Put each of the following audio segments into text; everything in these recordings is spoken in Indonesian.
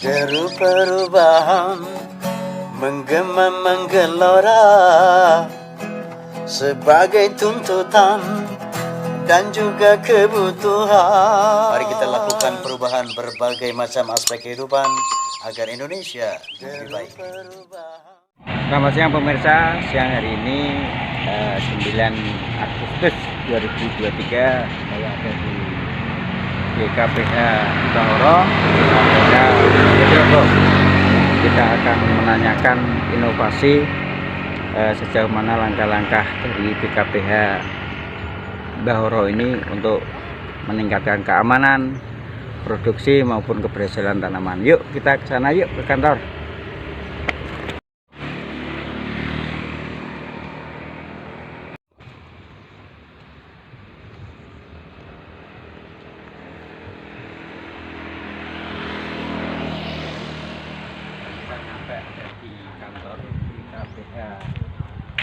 Deru perubahan menggema menggelora sebagai tuntutan dan juga kebutuhan. Mari kita lakukan perubahan berbagai macam aspek kehidupan agar Indonesia lebih baik. Selamat siang pemirsa, siang hari ini 9 Agustus 2023 saya ada di GKPH Bahoro, kita akan menanyakan inovasi sejauh mana langkah-langkah dari BKPH Bahoro ini untuk meningkatkan keamanan produksi maupun keberhasilan tanaman. Yuk kita ke sana, yuk ke kantor.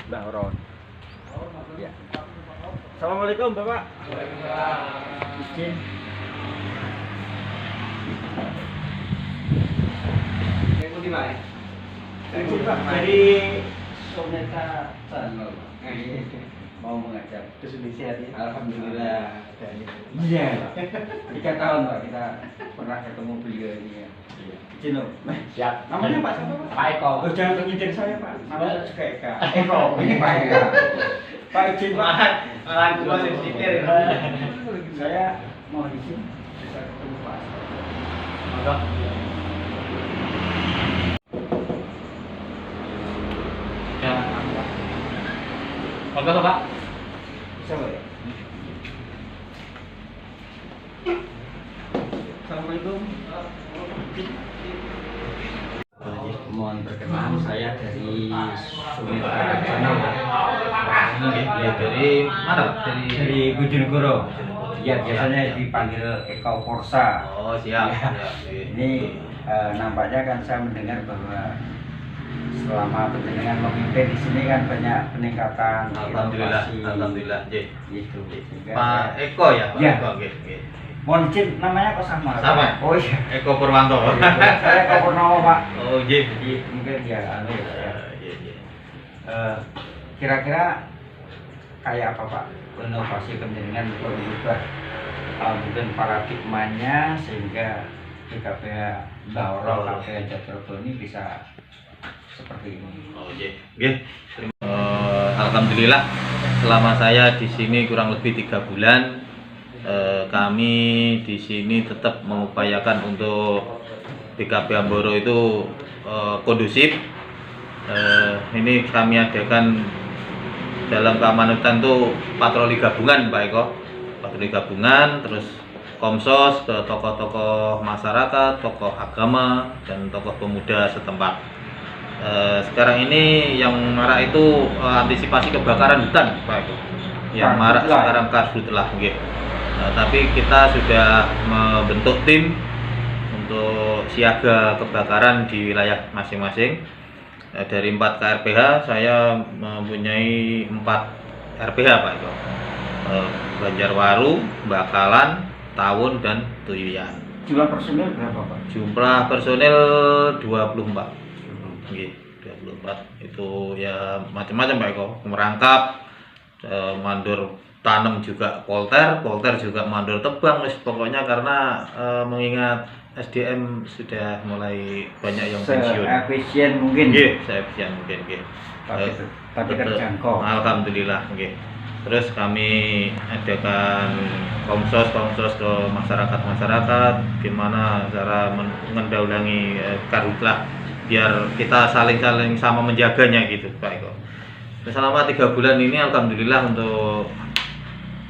Bahoro. Ya. Assalamualaikum Bapak. Izin. Dari Soneta Channel. Mau mengajar Indonesia ya. Alhamdulillah. Iya. 3 tahun Pak kita pernah ketemu beliau ini ya. Cino. Siap. Namanya Pak siapa Pak? Pak Eko. Oh, jangan penginjil saya Pak. Namanya juga Eka. Eko. Ini Pak Eka. Pak izin Pak. Malah gua sensitif. Saya mau izin bisa ketemu Pak. Monggo. Ya. Monggo Pak. Bisa Pak. Assalamualaikum. Mohon perkenalan, saya dari Soneta Channel. Dari mana? Dari Bojonegoro. Ya biasanya dipanggil Eko Forsa. Oh siap. Ya. Ini nampaknya kan saya mendengar bahwa selama penjenengan memimpin di sini kan banyak peningkatan. Alhamdulillah, inovasi. alhamdulillah. Gitu. Pak Eko ya, Pak Ya. Eko. Oke. Mohon izin, namanya kok sama? Sama. Oh iya. Eko Purwanto. Saya Eko Purnomo Pak. Oh iya. Jadi mungkin ya anu ya. Iya. Kira-kira kayak apa Pak inovasi penjaringan untuk mengubah mungkin paradigmanya sehingga BKPH Bahoro, KPH Jatiroto ini bisa seperti ini. Oh iya. Oke. Alhamdulillah selama saya di sini kurang lebih 3 bulan kami di sini tetap mengupayakan untuk BKPH Bahoro itu kondusif. Ini kami adakan dalam keamanan hutan tuh patroli gabungan Pak Eko, patroli gabungan, terus komsos ke tokoh-tokoh masyarakat, tokoh agama dan tokoh pemuda setempat. Sekarang ini yang marak itu antisipasi kebakaran hutan Pak Eko, yang marak sekarang karhutlah gitu. Tapi kita sudah membentuk tim untuk siaga kebakaran di wilayah masing-masing. Dari 4 KRPH saya mempunyai 4 RPH Pak Eko. Banjarwaru, Bakalan, Tawun dan Tuyian. Jumlah personil berapa Pak? Jumlah personil 24. Nggih, 24. Itu ya macam-macam Pak Eko. Merangkap, mandur tanam juga polter juga mandur tebang, pokoknya karena mengingat SDM sudah mulai banyak yang pensiun. Efisien mungkin. Nggih, efisien mungkin nggih. Tapi terjangkau. Alhamdulillah nggih. Terus kami adakan komsos ke masyarakat gimana cara mengendaulangi karhutlah biar kita saling sama menjaganya gitu Pak Eko. Selama 3 bulan ini alhamdulillah untuk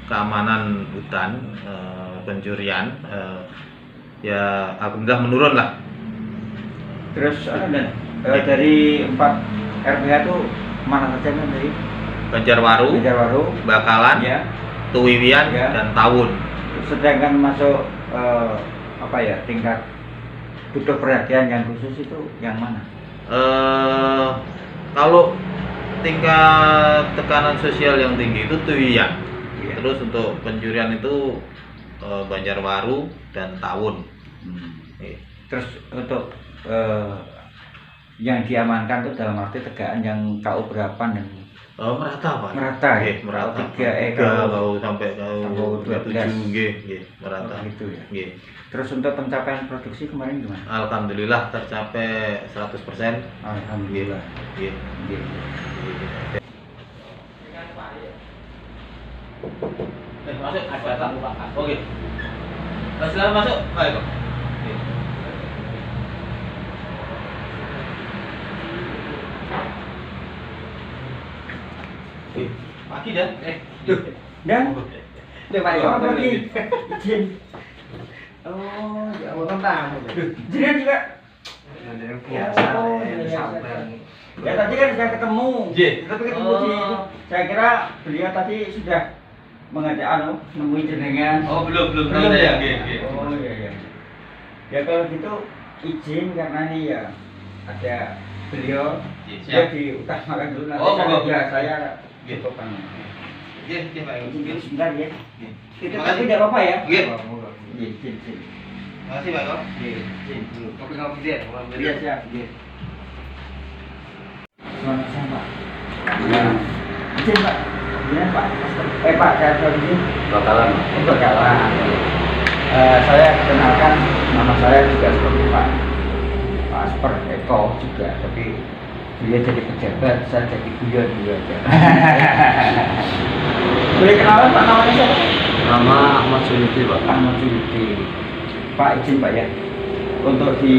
keamanan hutan, pencurian ya alhamdulillah menurun lah. Terus dari 4 RPH itu mana saja kan dari Banjarwaru, Bakalan, ya. Tuwiwian Ya. dan Tawun. Sedangkan masuk tingkat butuh perhatian yang khusus itu yang mana? Kalau tingkat tekanan sosial yang tinggi itu Tuwiwian. Ya. Terus untuk pencurian itu Banjarwaru dan Tawun. Terus untuk yang diamankan itu dalam arti tegaan yang KU berapa dan Merata Pak. merata ya? Nggih, merata. KU Sampai KU 12. nggih, merata. gitu ya. Nggih. Terus untuk pencapaian produksi kemarin gimana? Alhamdulillah tercapai 100%. Alhamdulillah. Nggih. Nggih. Masuk ada tamu Pak. Oke. Silakan masuk. Ayo Pak. Pagi dan Dan Pak selamat pagi. Izin. Oh, ya Allah tamu. Jenengan juga biasa Oh, ya, iya. sampai Ya tadi kan sudah ketemu. Iya. Tapi ketemu di saya kira beliau tadi sudah mengajak nemuin jenengan. Oh, belum Belum ya? Nggih. Oh iya iya. Ya kalau gitu izin karena ini ya ada beliau dia Siap. diutamakan dulu nanti Oh, karena monggo. dia saya Nggih. tutup kan. Nggih, Pak. Izin dulu sebentar ya. Nggih. Itu Terima tapi kasih. tidak apa-apa ya. Nggih. Izin. Terima kasih Pak. Izin dulu. kopi-kopi deh, Iya siap. Selamat siang Pak. Ya. Izin Pak. Izin Pak. Pak saya izin. bakalan Bakalan. Saya kenalkan nama saya juga seperti Pak Asper Eko juga, tapi dia jadi pejabat, saya jadi guyon juga aja. Boleh kenalan Pak, namanya siapa? nama Ahmad Suyuti Pak. Ahmad Suyuti. Pak izin Pak ya, untuk di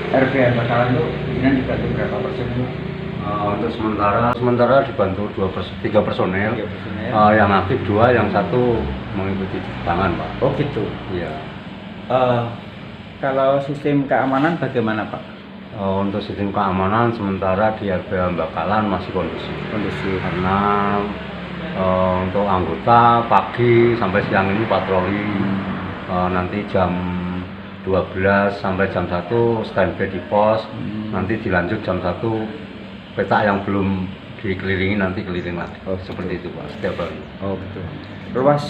RPH Bakalan itu izin dibantu berapa persen itu? Untuk sementara dibantu 3 personel. 3 personel. Yang aktif 2, yang 1 mengikuti tangan Pak. Oh gitu. Iya. Kalau sistem keamanan bagaimana Pak? Untuk sistem keamanan sementara di RPH Bakalan masih kondusif. Kondisi. Karena untuk anggota pagi sampai siang ini patroli. Nanti jam 12 sampai jam 1 standby di pos. Nanti dilanjut jam 1 petak yang belum dikelilingi nanti keliling lagi. Oh, seperti itu Pak, setiap hari. Oh betul. Luas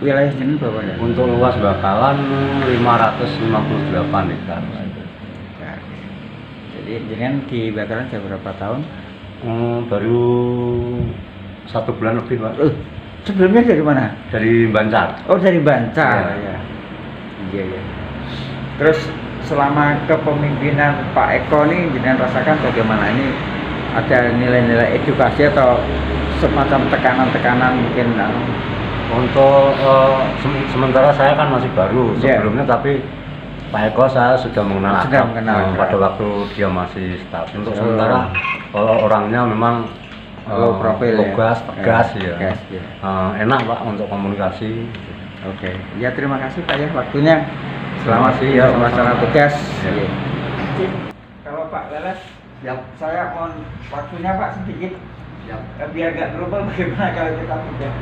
wilayah ini berapa ya? Untuk luas Bakalan 558 hektar. Nah, jadi jenengan di Bakalan sudah berapa tahun? Baru 1 bulan lebih Pak. Sebelumnya dari mana? Dari Bancar. Oh dari Bancar. Iya. Iya. Terus selama kepemimpinan Pak Eko ini jenengan rasakan bagaimana, ini ada nilai-nilai edukasi atau semacam tekanan-tekanan mungkin? Untuk sementara saya kan masih baru Iya. sebelumnya, tapi Pak Eko saya sudah mengenal Sudah akrab, mengenal akrab. pada waktu dia masih staf. Untuk Oh. sementara kalau orangnya memang Low profile ya? tegas, tegas ya. Tegas, ya. Enak Pak untuk komunikasi. Oke, ya terima kasih Pak ya waktunya. Selamat Terima kasih, ya ya, melaksanakan sama-sama. tugas. Ya. Iya. Kalau Pak Leles, saya mohon waktunya Pak sedikit. Biar gak berubah bagaimana kalau kita pindah.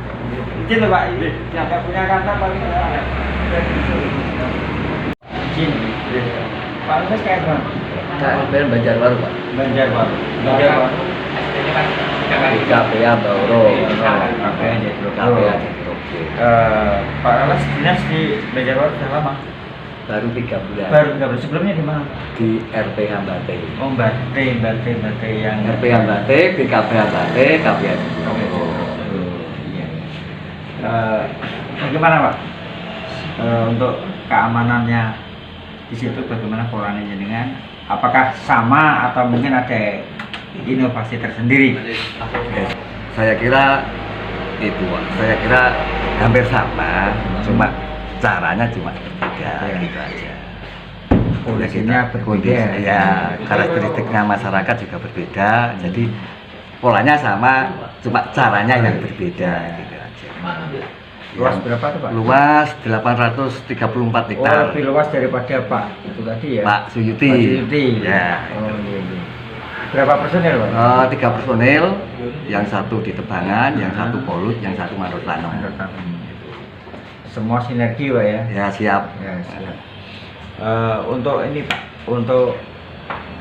Izin loh Pak, ini yang gak punya kantor paling ada. Izin. Pak Leles kayak apa? Banjarbaru Pak. Banjarbaru. Di KPA Bauro. KPA Jatiroke. Pak Leles dinas di Banjarbaru sudah lama? Baru 3 bulan. Baru 3 bulan. Sebelumnya di mana? Di RPH Bate. Oh, Bate yang RPH Bate, BKPH Bate, KPA. Iya. Bagaimana Pak? Untuk keamanannya di situ bagaimana polanya jenengan? Apakah sama atau mungkin ada inovasi tersendiri? Saya kira itu, saya kira hampir sama, cuma caranya cuma berbeda, gitu aja. Polisinya berbeda. Kondisi, ya, karakteristiknya masyarakat juga berbeda, jadi polanya sama, cuma caranya yang berbeda, gitu aja. Luas berapa tuh Pak? Luas 834 Oh, hektar. lebih luas daripada Pak itu tadi ya? Pak Suyuti. Pak Suyuti. Ya. Oh iya. Berapa personil Pak? 3 personil, yang 1 di Tebangan, yang 1 Polut, yang 1 Manut Lanong. Semua sinergi Pak ya? Ya, siap. Ya, siap. Untuk ini Pak, untuk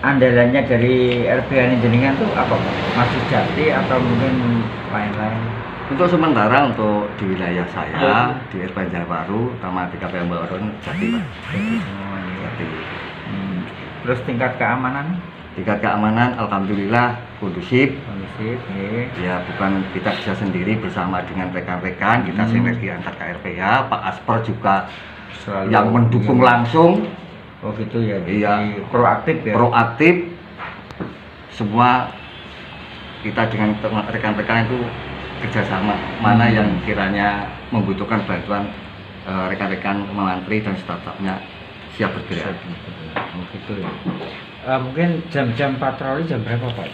andalannya dari RPH ini jenengan tuh apa Pak? Masih Jati atau mungkin lain-lain? Untuk sementara untuk di wilayah saya di RT Banjarbaru sama TKP Ambaro Jati, Pak. Jati. Terus tingkat keamanan? Tingkat keamanan alhamdulillah kondusif. Kondusif, nggih. Ya bukan kita bisa sendiri, bersama dengan rekan-rekan kita sinergi antar KRPH. Pak Asper juga Selalu yang mendukung langsung. Oh gitu ya. Iya. Jadi proaktif ya. Proaktif. Semua kita dengan rekan-rekan itu kerjasama, mana yang kiranya membutuhkan bantuan rekan-rekan mantri dan staf-stafnya siap bergerak. Oh gitu ya. Mungkin jam-jam patroli jam berapa Pak?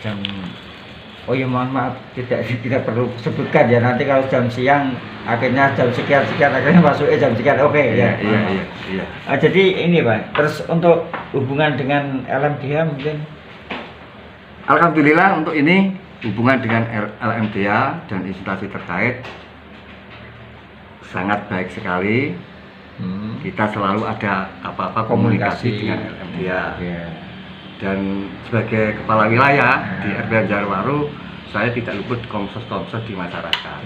Oh ya mohon maaf, tidak perlu sebutkan ya, nanti kalau jam siang akhirnya jam sekian akhirnya masuknya jam sekian. Oke ya. Iya. Jadi ini Pak, terus untuk hubungan dengan LMDH mungkin? Alhamdulillah untuk ini hubungan dengan LMDH dan instansi terkait sangat baik sekali. Kita selalu ada apa-apa komunikasi dengan LMDH. Dan sebagai kepala wilayah di RT Banjarbaru, saya tidak luput komsos-komsos di masyarakat.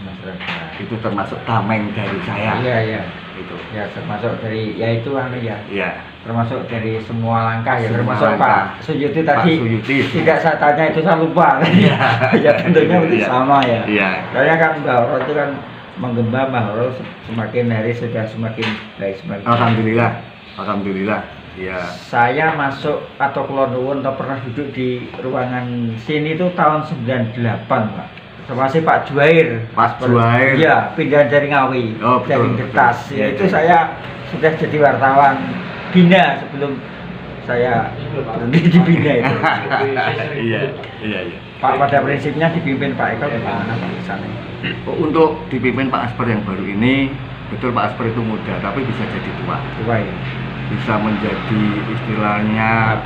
Itu termasuk tameng dari saya. Iya. Itu. Ya termasuk dari itu ya. Iya. Termasuk dari semua langkah ya, Semua termasuk langkah. Pak Suyuti Pak tadi. Suyuti. Tidak saya tanya itu saya lupa. Iya. Ya tentunya Iya. sama ya. Iya. Karena kan Mbak Horo itu kan menggembang, Mbak Horo semakin hari sudah semakin baik semakin. Alhamdulillah. Iya. Saya masuk atau keluar nuwun atau pernah duduk di ruangan sini itu tahun 98 Pak. Masih Pak Juair. Pak Juair. Iya, pindah dari Ngawi. Oh, betul, dari betul. Detas. Iya, Itu iya. saya sudah jadi wartawan Bina sebelum saya berhenti di Bina itu. Iya. Pak pada prinsipnya dipimpin Pak Eko bagaimana Pak di sana? Untuk dipimpin Pak Asper yang baru ini, betul Pak Asper itu muda, tapi bisa jadi tua. Coba ya. Bisa menjadi istilahnya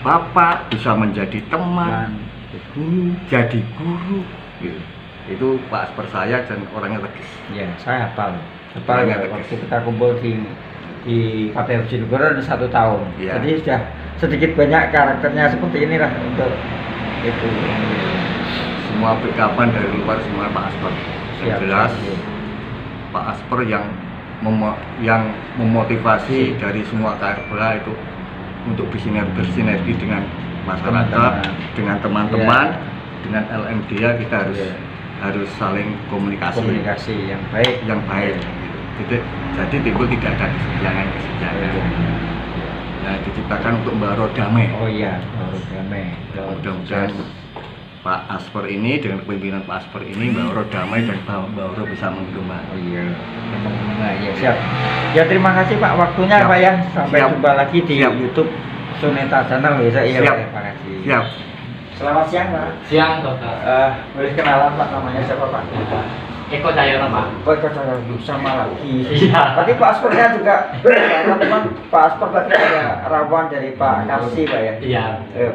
bapak, bisa menjadi teman, jadi guru. Gitu. Itu Pak Asper saya dan orangnya tegas. Ya, saya hafal. Ya, waktu kita kumpul di KPU Bojonegoro ada 1 tahun. Iya. Jadi sudah sedikit banyak karakternya seperti inilah untuk itu. Semua backupan dari luar semua Pak Asper. Yang jelas Siap. Pak Asper yang memotivasi dari semua KRPH itu untuk bersinergi dengan masyarakat, Teman-teman. dengan teman-teman, Iya. dengan LMDH kita harus saling Komunikasi yang baik. yang baik. Gitu. Jadi timbul tidak ada kesenjangan. Nah, diciptakan untuk Mbaro damai. Oh iya, baru damai. Mudah-mudahan Pak Asper ini dengan kepemimpinan Pak Asper ini Mbaro damai dan Mbaro bisa menggema. Oh iya. Nah, ya siap. Ya terima kasih Pak waktunya Siap. Pak ya. Sampai Siap. jumpa lagi di Siap. YouTube Suneta Channel besok. Iya, Siap. Pak. Terima kasih. Siap. Selamat siang Pak. Siang, Dokter. Boleh kenalan Pak, namanya siapa Pak? Eko Cahyono, Pak. Oh, Eko Cahyono sama lagi. Iya. Tadi Pak Aspernya juga, teman-teman Pak Asper tadi ada rawan dari Pak Kasih Pak ya. Iya.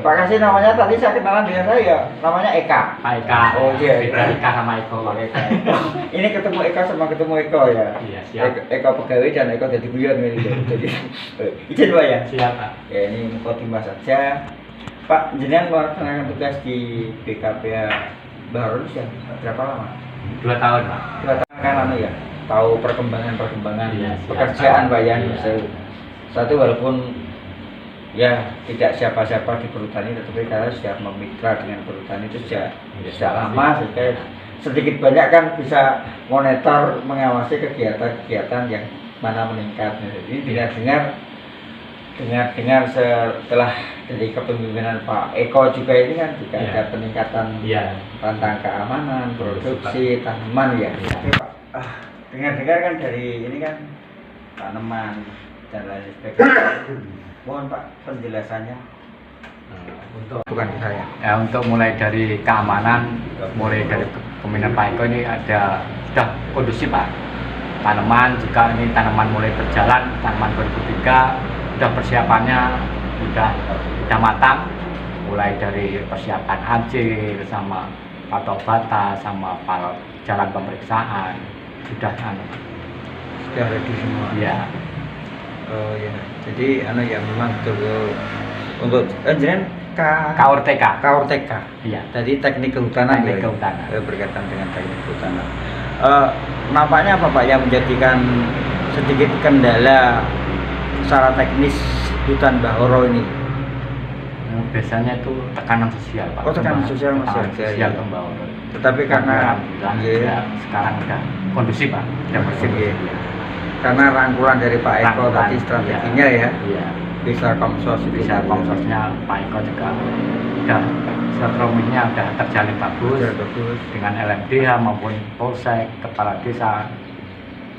Pak Kasih namanya tadi saya kenalan dengan saya, namanya Eka. Pak Eka. Oh iya. Beda Eka sama Eko, Pak. Eka. Ini ketemu Eka sama ketemu Eko ya. Iya, siap. Eko pegawai dan Eko jadi guyon ini. Jadi izin Pak ya. Siap, Pak. Ya ini mukadimah saja. Pak, jenengan melaksanakan tugas di BKPA Baru ya berapa lama? 2 tahun, Pak. 2 tahun kan anu ya, tahu perkembangan Iya, siap. pekerjaan Pak ya. Iya. Satu walaupun ya tidak siapa-siapa di perhutani, tetapi karena sudah memitra dengan perhutani itu sejak lama, sehingga sedikit banyak kan bisa monitor, mengawasi kegiatan-kegiatan yang mana meningkat. Jadi dengar setelah dari kepemimpinan Pak Eko juga ini kan juga Iya. ada peningkatan Iya. tentang keamanan, produksi tanaman ya. Tapi Pak, dengar-dengar kan dari ini kan tanaman dan lain sebagainya. Mohon Pak penjelasannya. Untuk Bukan saya. ya, untuk mulai dari keamanan, mulai dari kepemimpinan Pak Eko ini sudah kondusif, Pak. Tanaman juga ini tanaman mulai berjalan, tanaman 2003 sudah persiapannya sudah matang, mulai dari persiapan hasil sama patok bata sama jalan pemeriksaan sudah Sudah ready semua. ya. Oh ya. Jadi ya memang betul Untuk jenengan KORTK. KORTK. Iya. Jadi teknik kehutanan. Teknik ya? kehutanan. Berkaitan dengan teknik kehutanan. Nampaknya apa Pak yang menjadikan sedikit kendala secara teknis hutan Bahoro ini? Biasanya itu tekanan sosial Pak. Oh, tekanan sosial Mas. Tekanan Ya, sosial ya. ke Bahoro. Tetapi karena ya, sekarang udah kondusif Pak. Udah bersih. Iya. Karena rangkulan dari Pak Eko Rangkulan, tadi strateginya ya, Iya. bisa komsos itu Bisa tadi. komsosnya Pak Eko juga udah silaturahminya udah terjalin bagus Sudah bagus. dengan LMDH maupun Polsek, kepala desa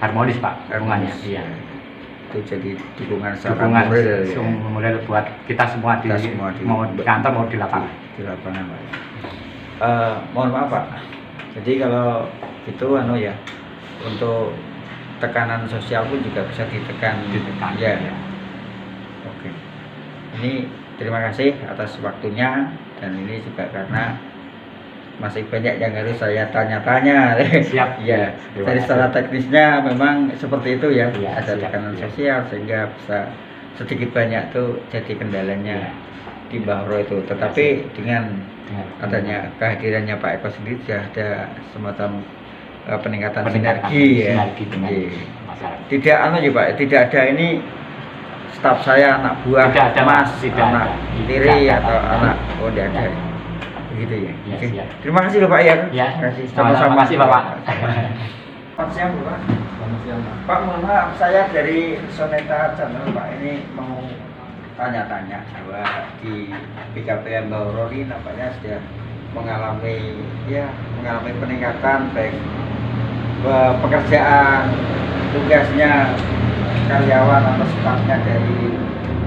harmonis Pak hubungannya. Harmonis. Iya. Itu jadi dukungan secara Dukungan moral ya. moral buat kita semua Kita semua di- mau di kantor mau di lapangan. Di lapangan Pak. Mohon maaf Pak. Jadi kalau itu ya untuk tekanan sosial pun juga bisa ditekan. Ya. Ya. Oke. Ini terima kasih atas waktunya dan ini juga karena masih banyak yang harus saya tanya-tanya. Siap. Ya. Terima Dari kasih. secara teknisnya memang seperti itu ya. Iya, Ada siap. tekanan Iya. sosial sehingga bisa sedikit banyak tuh jadi kendalanya di Bahoro itu. Tetapi dengan adanya kehadirannya Pak Eko sendiri sudah ada semacam peningkatan sinergi ya. sinergi dengan Iya. masyarakat. Tidak ya Pak, tidak ada ini staf saya anak buah Tidak ada, Mas, tidak anak ada. tiri Tidak ada. atau anak tidak ada. Tidak. Begitu ya. Iya, Oke. siap. Terima kasih loh Pak ya. Ya, Terima kasih. sama-sama. Terima kasih, Bapak. Selamat siang Bapak. Pak, mohon maaf saya dari Soneta Channel Pak ini mau tanya-tanya bahwa di BKPM Bahoro ini nampaknya sudah mengalami peningkatan baik pekerjaan tugasnya karyawan atau stafnya dari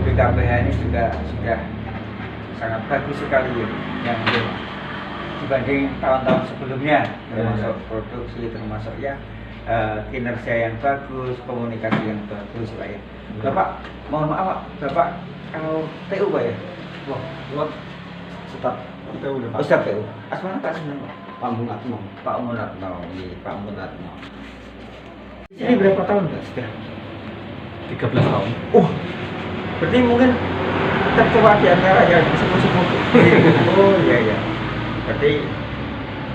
BKPH ini juga sudah sangat bagus sekali yang dibanding tahun-tahun sebelumnya, termasuk produksi, termasuk kinerja yang bagus, komunikasi yang bagus Pak ya. Bapak, mohon maaf Pak, Bapak kalau TU Pak ya? Wah, Tetap TU udah oh, staf TU. Asmana Pak sebenarnya Pak Munatno. Pak Munatno, iya, Pak Munatno. Di sini berapa tahun Pak sudah? 13 tahun. Berarti mungkin tertua di antara yang sepuh-sepuh. Oh iya. Berarti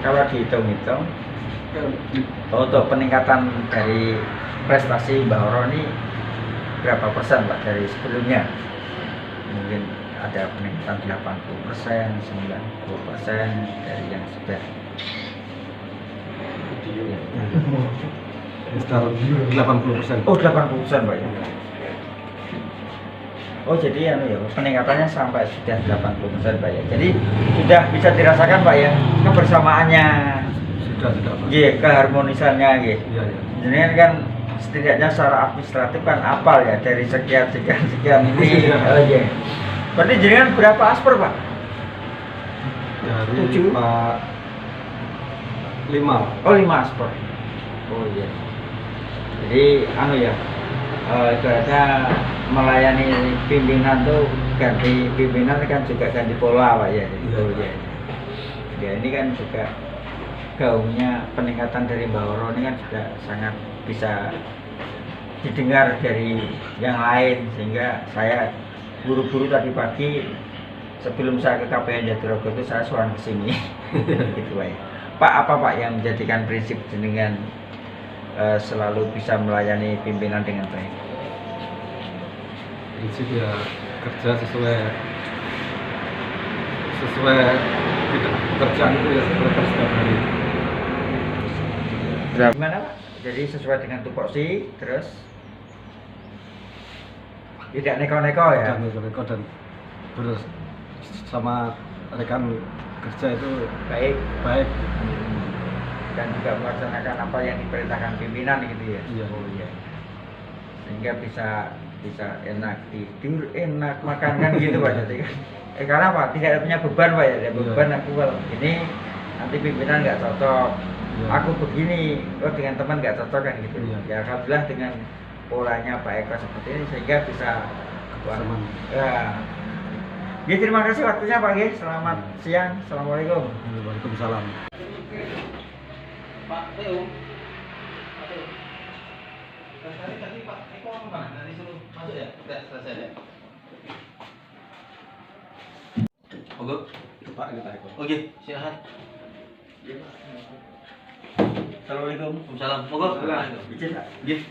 kalau dihitung-hitung untuk peningkatan dari prestasi Bahoro ini berapa persen Pak dari sebelumnya? Mungkin ada peningkatan 80%, 90% dari yang sudah. Sekitar 80%. Oh 80% Pak ya. Oh jadi peningkatannya sampai sudah 80% Pak ya. Jadi sudah bisa dirasakan Pak ya kebersamaannya, Sudah Pak. iya keharmonisannya gitu. Iya. Jadi kan setidaknya secara administratif kan apal ya dari sekian ini. Oh iya. Berarti jenengan berapa asper Pak? Dari 7? Pak 5. Oh 5 asper. Oh iya. Jadi ibaratnya melayani pimpinan tuh ganti pimpinan kan juga ganti pola Pak ya. Oh iya. Ya ini kan juga gaungnya peningkatan dari Bahoro ini kan juga sangat bisa didengar dari yang lain sehingga saya buru-buru tadi pagi sebelum saya ke KPN Jatirogo itu saya suara ke sini. Gitu Pak. Pak apa Pak yang menjadikan prinsip dengan selalu bisa melayani pimpinan dengan baik? Prinsip ya kerja sesuai kerjaan itu ya sesuai setiap hari. Gimana Pak? Jadi sesuai dengan tupoksi terus tidak neko-neko ya? Dan neko dan bersama rekan kerja itu Baik. Dan juga melaksanakan apa yang diperintahkan pimpinan gitu ya? Iya. Oh iya. Sehingga bisa enak tidur, enak makan kan gitu Pak. Jadi kan karena apa? Tidak punya beban Pak ya. Ada beban aku kalau ini nanti pimpinan nggak cocok. Iya. Aku begini, dengan teman nggak cocok kan gitu. Iya. Ya alhamdulillah dengan polanya Pak Eko seperti ini sehingga bisa Kebersamaan. Ya. Ya, terima kasih waktunya Pak G. Selamat siang. Assalamualaikum. Waalaikumsalam. Pak Teo. Tadi Pak Eko kemana? Tadi suruh masuk ya? Sudah selesai ya? Pak kita ikut. Oke, silakan. Assalamualaikum. Waalaikumsalam. Monggo. Izin Pak. Nggih.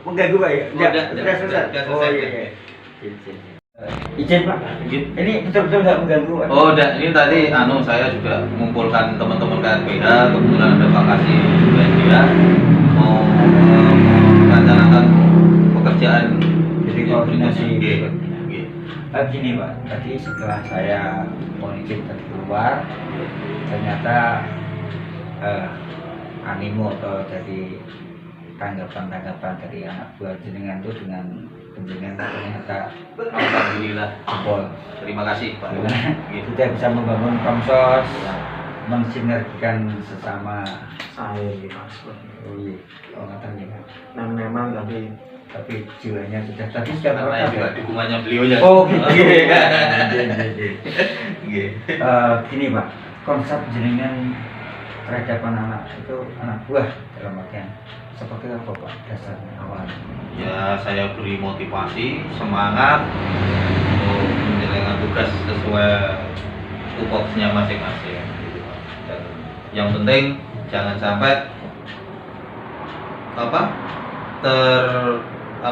Mengganggu Pak ya? Udah selesai. udah Oh selesai. iya. Izin. Izin Pak. Nggih. Ini betul-betul nggak mengganggu Pak? Oh, udah. Ini tadi saya juga mengumpulkan teman-teman KRPH, kebetulan ada Pak Kasih juga dia mau merencanakan pekerjaan Jadi koordinasi. Nggih. Gini Pak, tadi setelah saya mau izin tadi keluar, ternyata animo atau dari tanggapan dari anak buah jenengan itu dengan penjenengan ternyata Alhamdulillah. jempol. Terima kasih, Pak. Nggih. Kita bisa membangun komsos, mensinergikan sesama. Saya ini Mas. Oh iya, ngatakan ya. Nah, memang Tapi jiwanya sudah tadi sudah Karena juga berapa? dukungannya beliau ya. Oh gitu. Nggih. Gini Pak, konsep jenengan terhadap anak itu anak buah dalam artian seperti apa Pak dasarnya awal? Ya, saya beri motivasi, semangat untuk menjalankan tugas sesuai tupoksinya masing-masing. Dan yang penting jangan sampai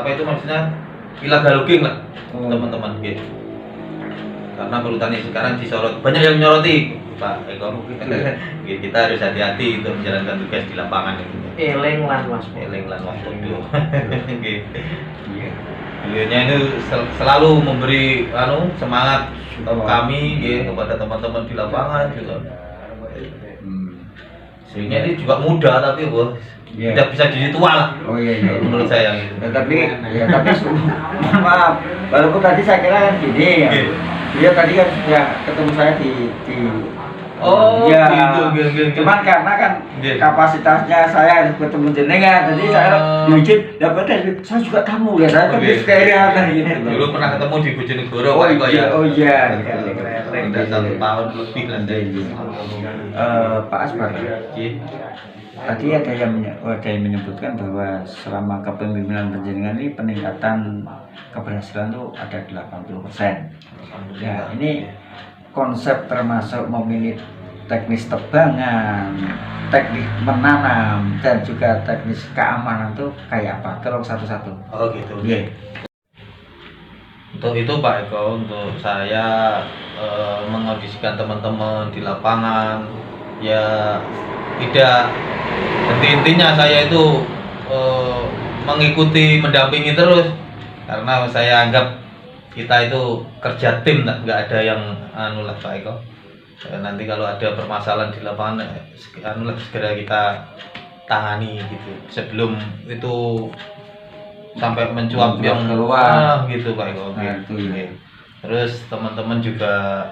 itu maksudnya gila galuging lah teman-teman gitu. Karena perhutani sekarang disorot, banyak yang nyoroti Pak Eko. Gitu, kita harus hati-hati untuk menjalankan tugas di lapangan itu. Eleng lan Mas. Eling lan waspada. Iya. Beliaunya itu selalu memberi semangat kami kepada teman-teman di lapangan juga. Sehingga ini juga muda tapi Iya. tidak bisa jadi tua lah. Oh iya. Menurut saya gitu. Tapi mohon maaf, walaupun tadi saya kira kan gini ya. Dia tadi kan sudah ketemu saya di Oh, ya. gitu. Cuman karena kan Gitu. kapasitasnya saya harus bertemu jenengan, jadi saya diizin dapat dari saya juga tamu ya, saya kan Gitu. kayak gitu. Dulu pernah ketemu di Bojonegoro Oh Pak Eko ya. iya. Sudah 1 tahun lebih lah dari Pak Asbar, Gitu. tadi ada yang menyebutkan bahwa selama kepemimpinan panjenengan ini peningkatan keberhasilan itu ada 80%. Ya, ini konsep termasuk memilih teknis tebangan, teknik menanam, dan juga teknis keamanan itu kayak apa? Tolong satu-satu. Oh gitu. Iya. Untuk itu Pak Eko, untuk saya mengondisikan teman-teman di lapangan, ya tidak intinya saya itu mengikuti, mendampingi terus, karena saya anggap kita itu kerja tim, nggak ada yang lah Pak Eko. Nanti kalau ada permasalahan di lapangan, segera kita tangani gitu, sebelum itu sampai mencuap yang keluar gitu Pak Eko. Nah, itu ya. Terus teman-teman juga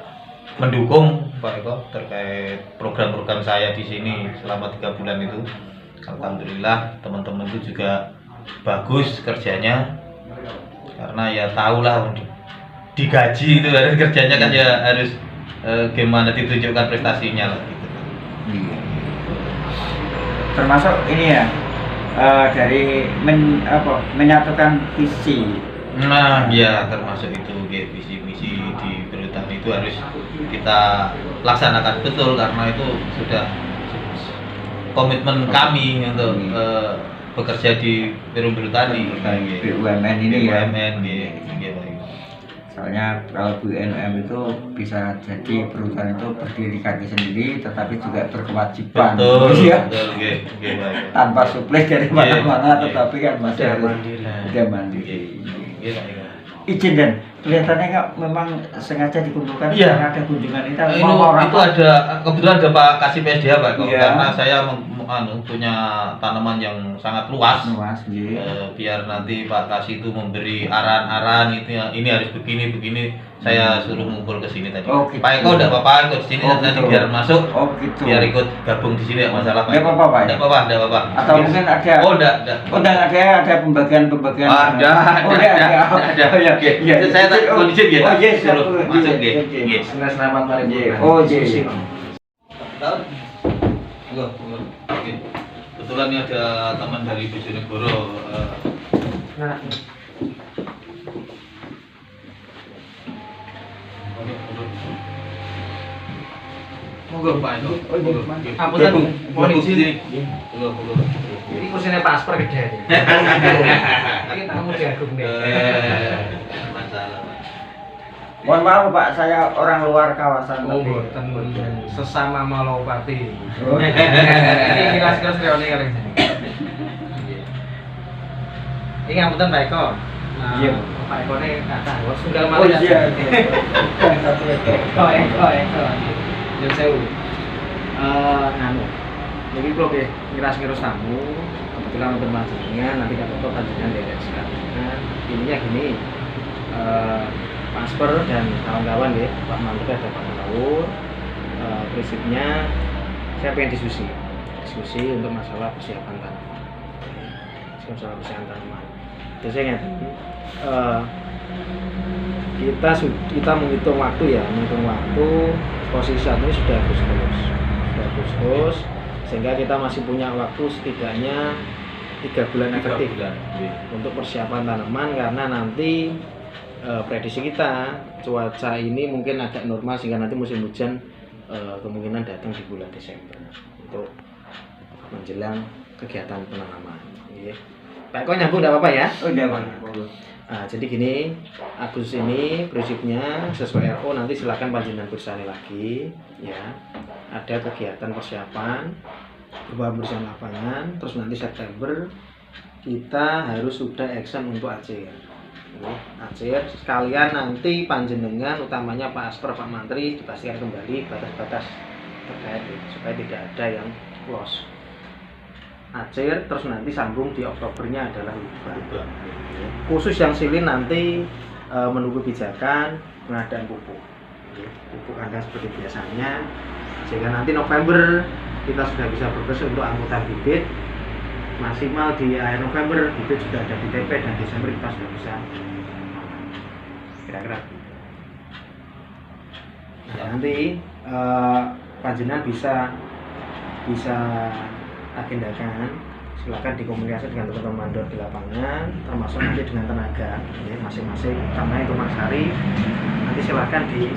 mendukung Pak Eko terkait program-program saya di sini selama 3 bulan itu. Alhamdulillah teman-teman itu juga bagus kerjanya, karena ya tahulah digaji itu harus kerjanya kan ya harus gimana ditunjukkan prestasinya lah gitu. Iya. Termasuk ini ya dari menyatukan visi. Nah, ya termasuk itu visi-misi di perhutani itu harus kita laksanakan betul, karena itu sudah komitmen kami untuk bekerja di perhutani. BUMN ini ya. BUMN gitu. Soalnya kalau BUMN itu bisa jadi perusahaan itu berdiri kaki sendiri, tetapi juga berkewajiban. Betul, Ya. betul, baik. Tanpa suplai dari mana-mana, tetapi kan masih Sudah harus mandiri. sudah mandiri. Iya. Izin dan kelihatannya nggak memang sengaja dikumpulkan Iya. karena ada kunjungan itu. Itu ada kebetulan ada Pak Kasih PSDH Pak, Iya. karena saya punya tanaman yang sangat luas. Mas, iya. Biar nanti Pak Kasih itu memberi arahan-arahan itu ya, ini harus begini saya suruh ngumpul ke sini tadi. Oh, gitu. Pak Eko enggak apa-apa ikut sini Oh, nanti gitu. biar masuk. Oh gitu. Biar ikut gabung di sini enggak masalah Pak. Nggak apa-apa, Pak, ya? Enggak apa-apa. Atau mungkin ada. Oh, enggak. Oh, ada pembagian. Ada. Oh, ada. Oh, ya. Iya. Saya tak kondisi gitu. Oh, yes, suruh siap. masuk Iya, gitu. iya. Selamat mari. Oh, iya. Oke. Kebetulan ini ada teman dari Bojonegoro. Nah, Monggo Pak Eko. Oh, iya, Monggo. Mas. Apunten, mohon Monggo. izin. Monggo, monggo. Ini kursinya Pak Asper gede nih. Ini tamu jagung nih. Masalah, Pak. Mohon maaf Pak, saya orang luar kawasan. Oh, tapi- boten sesama Malawati. Oh. Ini kilas-kilas reone kali. Ini ngapunten Pak Eko. Nah, Iya. Pak Eko ini kata, wah sunggal Oh malih. iya. Satu Eko. Eko. Nyun sewu. Nganu. Jadi kalau ngiras-ngiras tamu, kebetulan untuk panjenengan nanti kata panjenengan dari sekalian. Ininya gini, Pak Asper dan kawan-kawan ya, Pak Mantri ada Pak Mantawur. Prinsipnya saya pengen diskusi untuk masalah persiapan tanaman. Masalah persiapan tanaman. Jadi saya ingat, kita menghitung waktu ya, posisi saat ini sudah Agustus, sehingga kita masih punya waktu setidaknya 3 bulan efektif untuk persiapan tanaman, karena nanti prediksi kita cuaca ini mungkin agak normal sehingga nanti musim hujan kemungkinan datang di bulan Desember untuk menjelang kegiatan penanaman. Pak Eko nyambung tidak apa-apa ya? Oh iya Pak. Nah, jadi gini, Agustus ini prinsipnya sesuai RO nanti silakan panjenengan bersani lagi ya. Ada kegiatan persiapan berupa pembersihan lapangan, terus nanti September kita harus sudah exam untuk ACIR. ACIR sekalian nanti panjenengan utamanya Pak Asper, Pak Mantri dipastikan kembali batas-batas terkait supaya tidak ada yang loss. ACIR terus nanti sambung di Oktobernya adalah lubang. Khusus yang silin nanti menunggu pijakan pengadaan pupuk. Pupuk ada seperti biasanya, sehingga nanti November kita sudah bisa berproses untuk angkutan bibit. Maksimal di akhir November bibit sudah ada di TP, dan Desember kita sudah bisa kira-kira. Nah, nanti panjenengan bisa agendakan, silakan dikomunikasi dengan teman-teman mandor di lapangan, termasuk nanti dengan tenaga ya, masing-masing, namanya itu Mas Hari. Nanti silakan di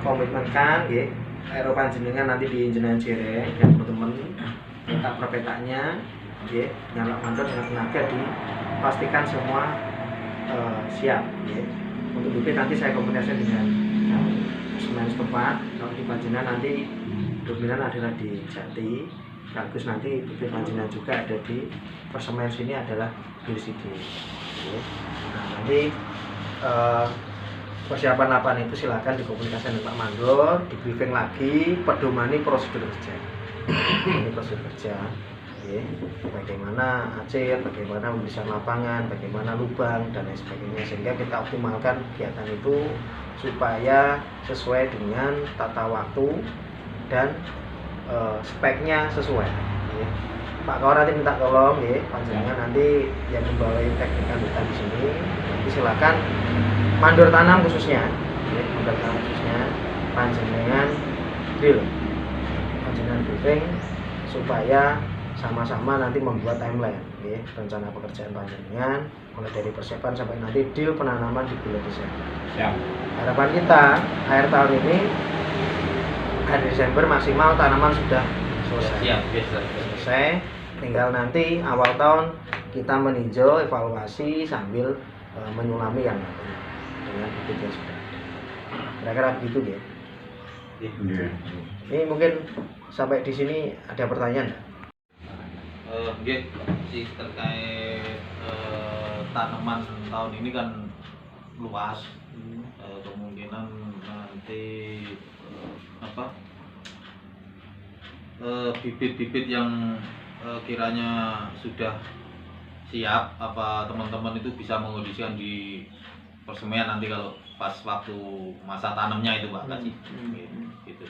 komitmenkan ya, aero panjenengan nanti di Jenengan Jireng dan teman-teman minta perpetanya ya, dengan mandor dengan tenaga dipastikan semua siap ya. Untuk bibit nanti saya komunikasi dengan semen setempat. Kalau di panjenengan nanti dominan adalah di Jati, bagus nanti bibit panjenengan juga ada di persemen sini adalah BCD. Nah, nanti persiapan lapangan itu silakan dikomunikasikan dengan Pak Mandor, di briefing lagi, pedomani prosedur kerja. Ini prosedur kerja. Bagaimana ACIR, bagaimana pembersihan lapangan, bagaimana lubang dan lain sebagainya, sehingga kita optimalkan kegiatan itu supaya sesuai dengan tata waktu dan speknya sesuai. Pak Kawan nanti minta tolong ya, panjenengan nanti yang membawa teknik hutan di sini, nanti silakan mandor tanam khususnya, mandor tanam khususnya panjenengan drill, panjenengan briefing supaya sama-sama nanti membuat timeline, rencana pekerjaan panjenengan mulai dari persiapan sampai nanti deal penanaman di bulan Desember. Harapan kita akhir tahun ini, akhir Desember maksimal tanaman sudah selesai. Tinggal nanti awal tahun kita meninjau, evaluasi sambil menyulami yang nanti dengan bibit yang sudah ada. Kira-kira begitu ya. Ini mungkin sampai di sini ada pertanyaan nggak? Nggih, sih terkait tanaman tahun ini kan luas. Kemungkinan nanti bibit-bibit yang kiranya sudah siap, apa teman-teman itu bisa mengondisikan di persemaian nanti kalau pas waktu masa tanamnya itu Pak kasih gitu.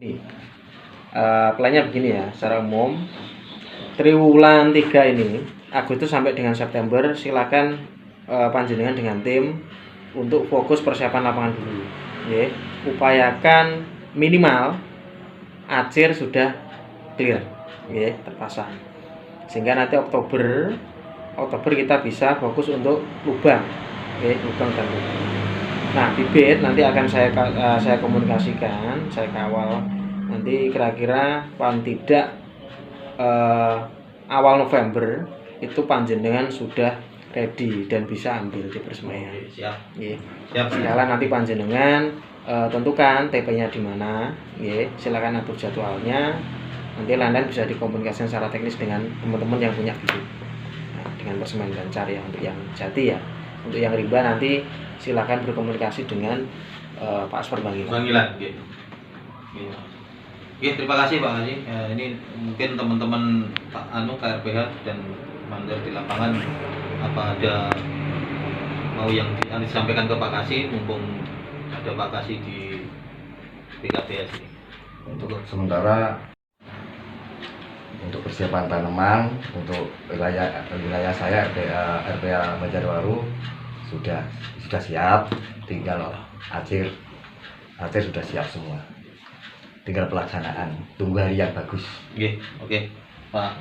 Ini plannya begini ya, secara umum triwulan 3 ini Agustus sampai dengan September silakan panjenengan dengan tim untuk fokus persiapan lapangan dulu ya. Upayakan minimal ACIR sudah clear ya, terpasang, sehingga nanti Oktober kita bisa fokus untuk lubang ya, lubang dan lubang. Nah, bibit nanti akan saya komunikasikan, saya kawal. Nanti kira-kira paling tidak awal November itu panjenengan sudah ready dan bisa ambil di persemaian. Siap. Nggih. Siap. Sekalian nanti panjenengan tentukan TP-nya di mana, nggih. Silakan atur jadwalnya. Nanti lain-lain bisa dikomunikasikan secara teknis dengan teman-teman yang punya bibit. Nah, dengan persemaian Gancar ya untuk yang jati ya. Untuk yang rimba nanti silakan berkomunikasi dengan Pak Asper Bangilan. Bangilan, gitu. Oke, terima kasih Pak Haji. Ini mungkin teman-teman KRPH dan mandor di lapangan apa ada mau yang disampaikan ke Pak Kasih, mumpung ada Pak Kasih di BKPS ini. Untuk sementara untuk persiapan tanaman untuk wilayah saya RPA Banjarwaru sudah siap, tinggal akhir sudah siap semua, tinggal pelaksanaan, tunggu hari yang bagus. Oke. Pak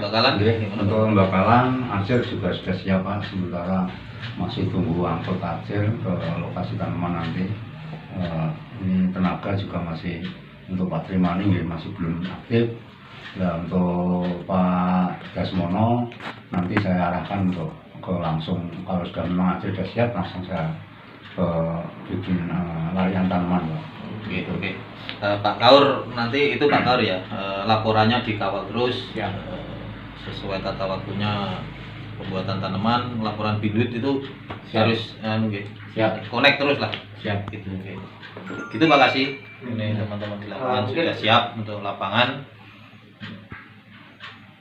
Bakalan untuk Bakalan akhir juga sudah siap Pak, sementara masih tunggu angkut akhir ke lokasi tanaman nanti. Ini tenaga juga masih untuk Pak Trimani masih belum aktif. Nah, untuk Pak Dasmono nanti saya arahkan untuk langsung kalau sudah memang akhir sudah siap langsung saya bikin larian tanaman Pak. Oke. Pak Kaur nanti itu Pak Kaur ya, laporannya dikawal terus Ya. Sesuai tata waktunya pembuatan tanaman, laporan bibit itu harus Siap. connect terus lah. Siap. Gitu Pak Kasih. Ini teman-teman di lapangan sudah siap untuk lapangan.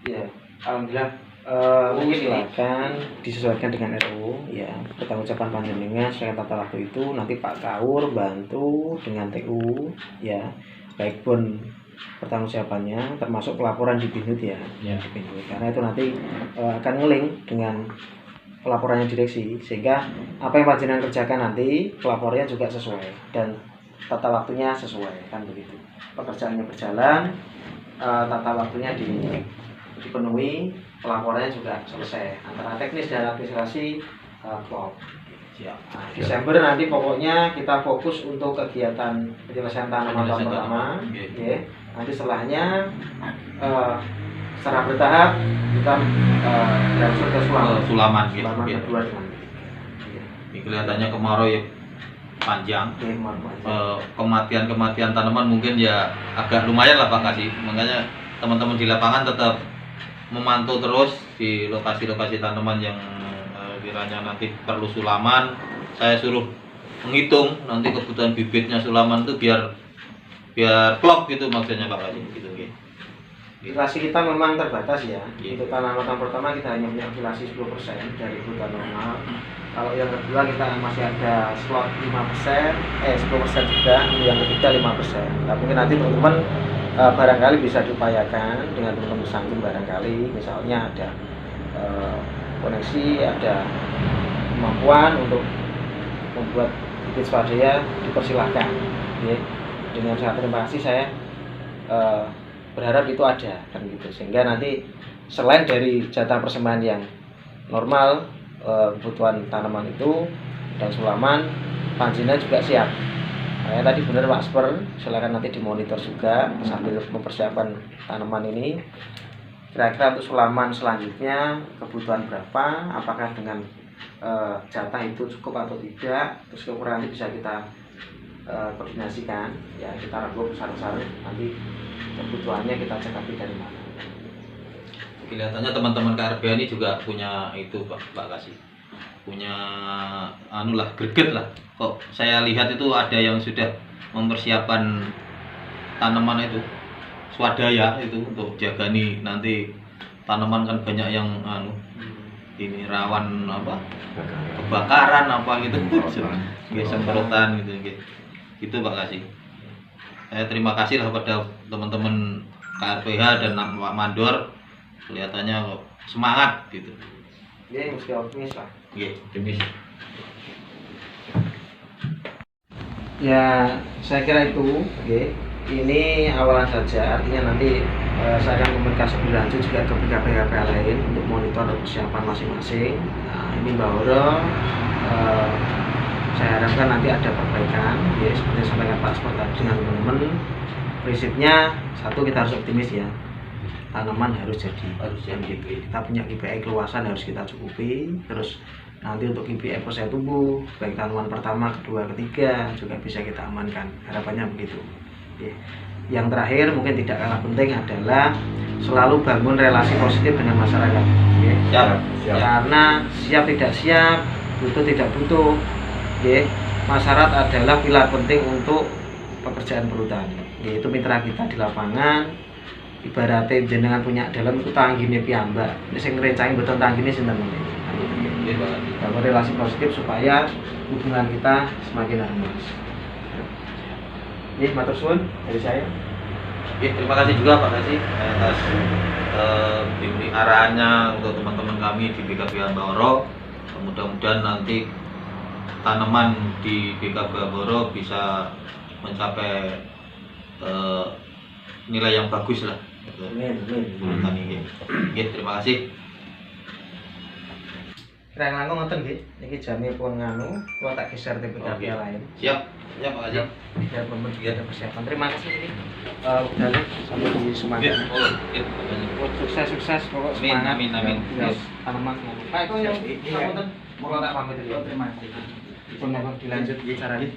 Ya, alhamdulillah. Mungkin silakan disesuaikan dengan RU ya. Pertanggungjawaban panjenengan sesuai tata waktu itu nanti Pak Kaur bantu dengan TU ya. Baik pun pertanggungjawabannya termasuk pelaporan di Binhut ya. Ya. Di Binhut. Karena itu nanti akan nge-link dengan pelaporannya direksi sehingga apa yang panjenengan kerjakan nanti pelaporannya juga sesuai dan tata waktunya sesuai kan begitu. Pekerjaannya berjalan, tata waktunya dipenuhi, pelaporannya juga selesai antara teknis dan administrasi klop. Siap. Nah, Desember nanti pokoknya kita fokus untuk kegiatan penyelesaian tanaman tahun pertama. Ya. Nanti setelahnya secara bertahap kita berangsur ke Sulaman gitu. Sulaman kedua dengan Ini kelihatannya kemarau ya panjang. ya, Kematian tanaman mungkin ya agak lumayan lah Pak Kasih. Makanya teman-teman di lapangan tetap memantau terus di lokasi-lokasi tanaman yang kiranya nanti perlu sulaman. Saya suruh menghitung nanti kebutuhan bibitnya sulaman itu biar klop gitu maksudnya Pak Kasih gitu. Filasi kita memang terbatas ya. Iya. Untuk tanaman tahun pertama kita hanya punya filasi 10% dari kebutuhan normal. Kalau yang kedua kita masih ada slot 5%, 10% juga. Yang ketiga 5%. Nah, mungkin nanti teman-teman barangkali bisa diupayakan dengan teman-teman sanggung barangkali. Misalnya ada koneksi, ada kemampuan untuk membuat bibit swadaya dipersilahkan. Ya. Dengan sangat terima kasih saya berharap itu ada kan gitu sehingga nanti selain dari jatah persembahan yang normal kebutuhan tanaman itu dan sulaman panjenengan juga siap. Nah, tadi benar Pak Asper, silakan nanti dimonitor juga sambil mempersiapkan tanaman ini. Kira-kira untuk sulaman selanjutnya kebutuhan berapa? Apakah dengan jatah itu cukup atau tidak? Terus kekurangan bisa kita koordinasikan ya, kita rangkum besar-besar nanti kebutuhannya kita cekapi dari mana. Kelihatannya teman-teman KRPH ini juga punya itu Pak Kasih, punya greget lah. Kok saya lihat itu ada yang sudah mempersiapkan tanaman itu swadaya itu untuk jagani nanti tanaman kan banyak yang ini rawan kebakaran gitu semprotan gitu. Itu Pak Kasih. Saya terima kasih lah pada teman-teman KRPH dan Pak Mandor, kelihatannya kok semangat gitu. Iya, mesti optimis lah. Iya, optimis. Ya, saya kira itu. Oke. Ini awalan saja, artinya nanti saya akan komunikasi lebih lanjut juga ke BKPH lain untuk monitor persiapan masing-masing. Nah, ini Mbak Oro, saya harapkan nanti ada perbaikan, ya, seperti yang sampaikan Pak Sport tadi dengan teman-teman. Prinsipnya satu, kita harus optimis ya, tanaman harus jadi kita punya KPI keluasan harus kita cukupi. Terus nanti untuk KPI proses tumbuh baik tanaman pertama, kedua, ketiga juga bisa kita amankan, harapannya begitu ya. Yang terakhir mungkin tidak kalah penting adalah selalu bangun relasi positif dengan masyarakat ya. Karena siap tidak siap, butuh tidak butuh ya, masyarakat adalah pilar penting untuk pekerjaan perhutani, yaitu mitra kita di lapangan. Ibaratnya jenengan punya dalam itu tanggine piyambak, sing ngrecahi mboten tanggine sinten nggih. Bangun relasi positif supaya hubungan kita semakin harmonis. Ini matur suwun dari saya. Oke, terima kasih juga Pak Kasih atas bimbing arahannya untuk teman-teman kami di BKP Ambaro. Mudah-mudahan nanti tanaman di BKP Ambaro bisa mencapai nilai yang bagus lah. Amin. Terima kasih. Kira langkung ngoten nggih. Niki jame pun nganu, kula tak geser di BKP lain. Siap. Ya, Pak Kasih. Biar ada persiapan. Terima kasih ini. Udah sampai di Sumatera. Sukses pokok semangat. Amin. Yes. Tanaman nganu. Pak itu yang ngoten. Mau tak pamit dulu. Terima kasih. Pun mohon dilanjut bicaranya.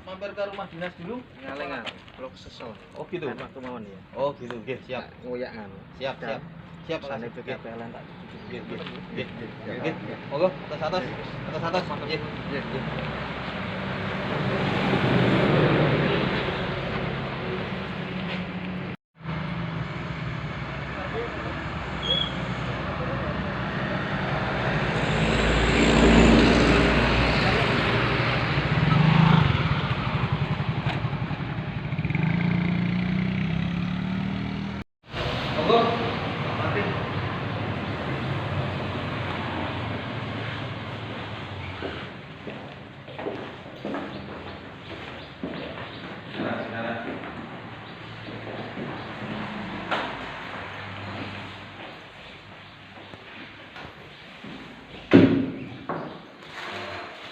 Mampir ke rumah dinas dulu. Ngalengan, blok sesol. Oh gitu. Waktu mawon ya. Oh gitu. Oke, siap. Ngoyak nganu. Siap. Siap Pak Sane Kasih. BKP lan tak cuci. Oke. Monggo atas. Nggih. Monggo. Mati.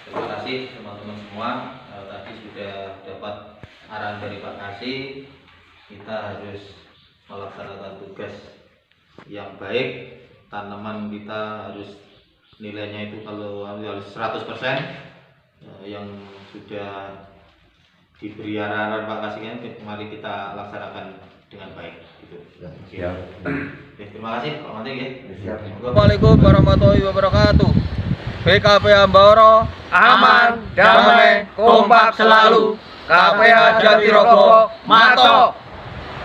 Terima kasih teman-teman semua. Tadi sudah dapat arahan dari Pak Kasih. Kita harus melaksanakan tugas yang baik. Tanaman kita harus nilainya itu kalau harus 100%, yang sudah diberi arahan Pak Kasih kan, mari kita laksanakan dengan baik gitu. Siap. Oke, terima kasih Pak Mati ya. Assalamualaikum warahmatullahi wabarakatuh. BKP Ambaro aman, damai, kompak selalu. KPH Jatirogo Mato,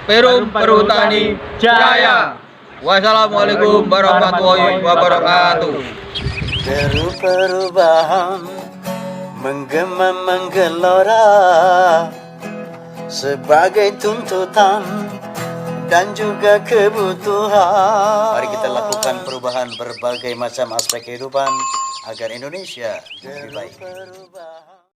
Perum Perhutani Jaya. Wassalamualaikum warahmatullahi wabarakatuh. Deru perubahan menggema menggelora sebagai tuntutan dan juga kebutuhan. Mari kita lakukan perubahan berbagai macam aspek kehidupan agar Indonesia lebih baik.